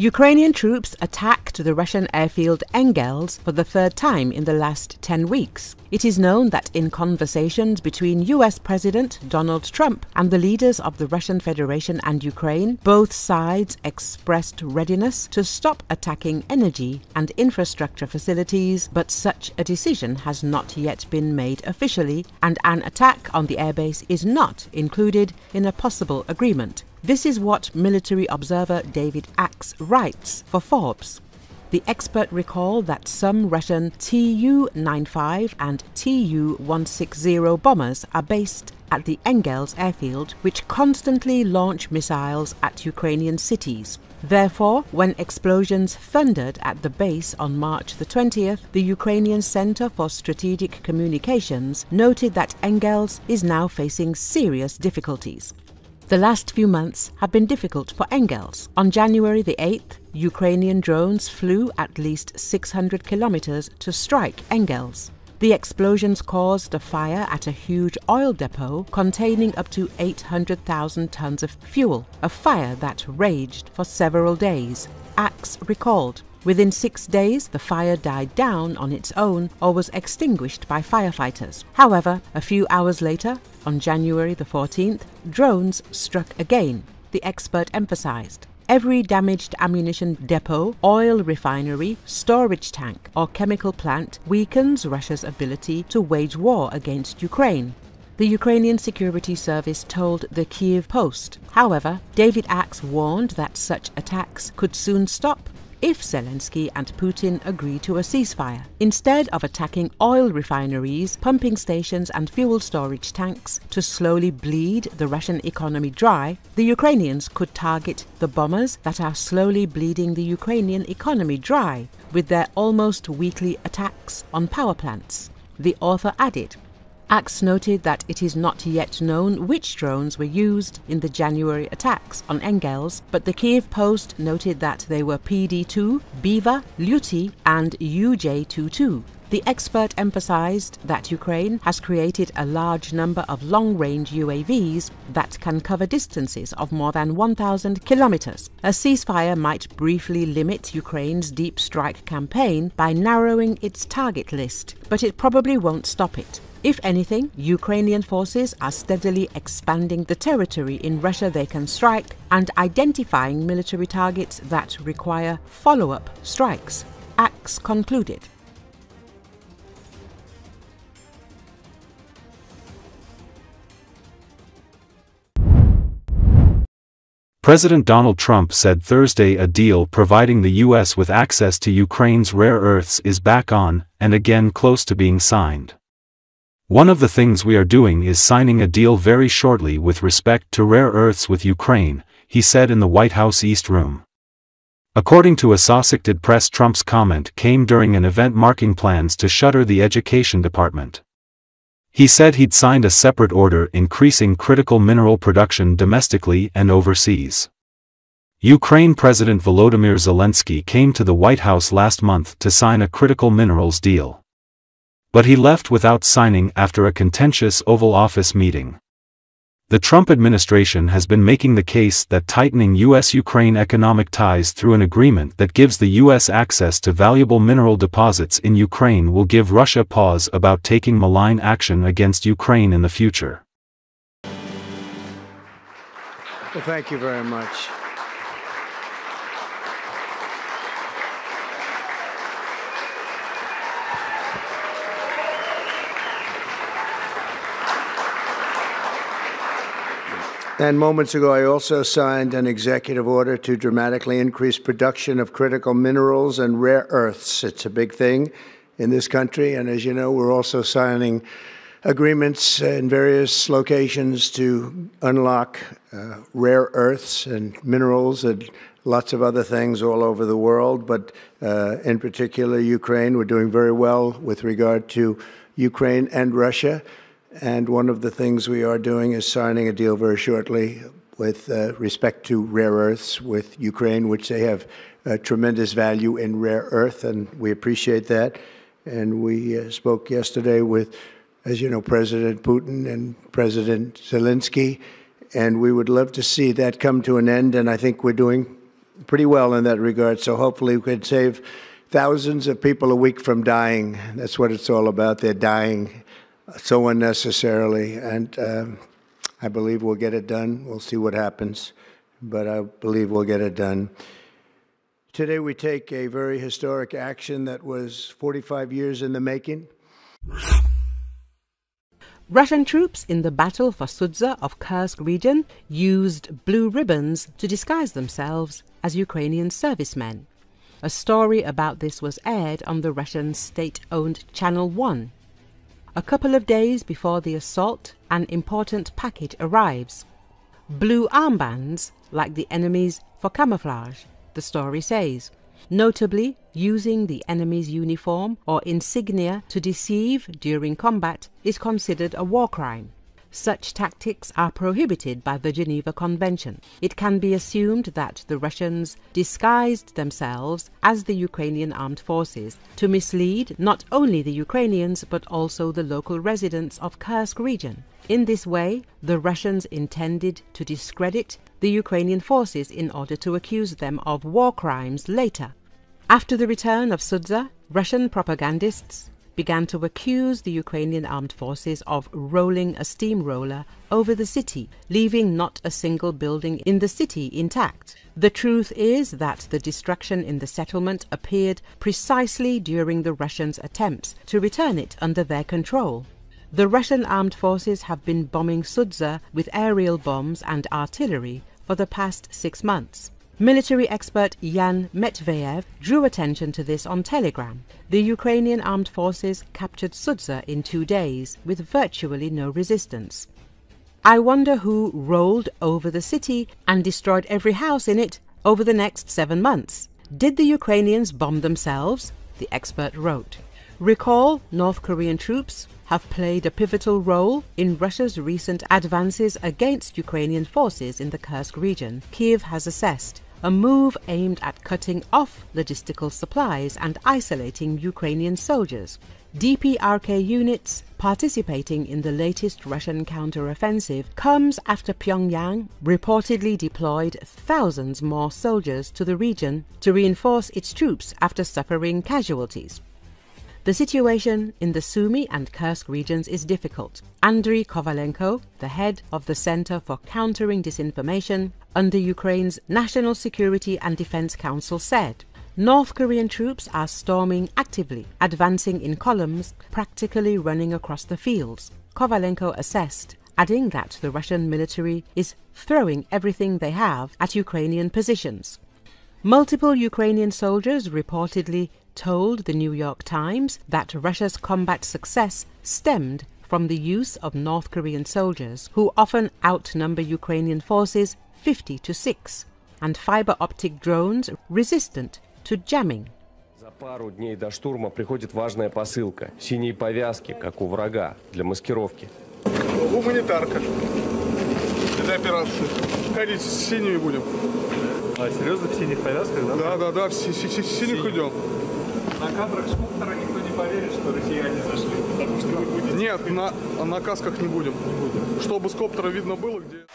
Ukrainian troops attacked the Russian airfield Engels for the third time in the last 10 weeks. It is known that in conversations between US President Donald Trump and the leaders of the Russian Federation and Ukraine, both sides expressed readiness to stop attacking energy and infrastructure facilities, but such a decision has not yet been made officially, and an attack on the airbase is not included in a possible agreement. This is what military observer David Axe writes for Forbes. The expert recalled that some Russian Tu-95 and Tu-160 bombers are based at the Engels airfield, which constantly launch missiles at Ukrainian cities. Therefore, when explosions thundered at the base on March the 20th, the Ukrainian Center for Strategic Communications noted that Engels is now facing serious difficulties. The last few months have been difficult for Engels. On January the 8th, Ukrainian drones flew at least 600 kilometers to strike Engels. The explosions caused a fire at a huge oil depot containing up to 800,000 tons of fuel, a fire that raged for several days. Axe recalled. Within 6 days, the fire died down on its own or was extinguished by firefighters. However, a few hours later, on January the 14th, drones struck again, the expert emphasized. Every damaged ammunition depot, oil refinery, storage tank or chemical plant weakens Russia's ability to wage war against Ukraine, the Ukrainian Security Service told the Kyiv Post. However, David Axe warned that such attacks could soon stop if Zelenski and Putin agree to a ceasefire. Instead of attacking oil refineries, pumping stations and fuel storage tanks to slowly bleed the Russian economy dry, the Ukrainians could target the bombers that are slowly bleeding the Ukrainian economy dry with their almost weekly attacks on power plants. The author added. Axe noted that it is not yet known which drones were used in the January attacks on Engels, but the Kiev Post noted that they were PD-2, Beaver, Luty and UJ-22. The expert emphasized that Ukraine has created a large number of long-range UAVs that can cover distances of more than 1,000 kilometers. A ceasefire might briefly limit Ukraine's deep strike campaign by narrowing its target list, but it probably won't stop it. If anything, Ukrainian forces are steadily expanding the territory in Russia they can strike and identifying military targets that require follow-up strikes, Axe concluded. President Donald Trump said Thursday a deal providing the U.S. with access to Ukraine's rare earths is back on, and again close to being signed. One of the things we are doing is signing a deal very shortly with respect to rare earths with Ukraine, he said in the White House East Room. According to Associated Press, Trump's comment came during an event marking plans to shutter the Education Department. He said he'd signed a separate order increasing critical mineral production domestically and overseas. Ukraine President Volodymyr Zelensky came to the White House last month to sign a critical minerals deal. But he left without signing after a contentious Oval Office meeting. The Trump administration has been making the case that tightening U.S.-Ukraine economic ties through an agreement that gives the U.S. access to valuable mineral deposits in Ukraine will give Russia pause about taking malign action against Ukraine in the future. Well, thank you very much. And moments ago, I also signed an executive order to dramatically increase production of critical minerals and rare earths. It's a big thing in this country. And as you know, we're also signing agreements in various locations to unlock rare earths and minerals and lots of other things all over the world. But in particular, Ukraine, we're doing very well with regard to Ukraine and Russia. And one of the things we are doing is signing a deal very shortly with respect to rare earths with Ukraine, which they have tremendous value in rare earth, and we appreciate that. And we spoke yesterday with, as you know, President Putin and President Zelenski, and we would love to see that come to an end. And I think we're doing pretty well in that regard. So hopefully we could save thousands of people a week from dying. That's what it's all about. They're dying so unnecessarily. And I believe we'll get it done. We'll see what happens, but I believe we'll get it done. Today we take a very historic action that was 45 years in the making. Russian troops in the battle for Sudza of Kursk region used blue ribbons to disguise themselves as Ukrainian servicemen. A story about this was aired on the Russian state-owned Channel 1. A couple of days before the assault, an important package arrives. Blue armbands, like the enemy's, for camouflage, the story says. Notably, using the enemy's uniform or insignia to deceive during combat is considered a war crime. Such tactics are prohibited by the Geneva Convention. It can be assumed that the Russians disguised themselves as the Ukrainian armed forces to mislead not only the Ukrainians but also the local residents of Kursk region. In this way, the Russians intended to discredit the Ukrainian forces in order to accuse them of war crimes later. After the return of Sudza, Russian propagandists began to accuse the Ukrainian armed forces of rolling a steamroller over the city, leaving not a single building in the city intact. The truth is that the destruction in the settlement appeared precisely during the Russians' attempts to return it under their control. The Russian armed forces have been bombing Sudza with aerial bombs and artillery for the past 6 months. Military expert Yan Medvedev drew attention to this on Telegram. The Ukrainian armed forces captured Sudza in 2 days with virtually no resistance. I wonder who rolled over the city and destroyed every house in it over the next 7 months. Did the Ukrainians bomb themselves? The expert wrote. Recall, North Korean troops have played a pivotal role in Russia's recent advances against Ukrainian forces in the Kursk region. Kiev has assessed a move aimed at cutting off logistical supplies and isolating Ukrainian soldiers. DPRK units participating in the latest Russian counteroffensive comes after Pyongyang reportedly deployed thousands more soldiers to the region to reinforce its troops after suffering casualties. The situation in the Sumy and Kursk regions is difficult. Andriy Kovalenko, the head of the Center for Countering Disinformation under Ukraine's National Security and Defense Council, said, North Korean troops are storming actively, advancing in columns, practically running across the fields. Kovalenko assessed, adding that the Russian military is throwing everything they have at Ukrainian positions. Multiple Ukrainian soldiers reportedly told the New York Times that Russia's combat success stemmed from the use of North Korean soldiers, who often outnumber Ukrainian forces 50-6, and fiber-optic drones resistant to jamming. За пару дней до штурма приходит важная посылка. Синие повязки, как у врага, для маскировки. Гуманитарка. Для операции. Ходить с синими будем. А, серьезно, в синих повязках, да? Да, в синих идем. На кадрах с Путлера никто не поверит, что россияне зашли. Потому что вы будете... Нет, на касках не будем. Чтобы с коптера видно было, где...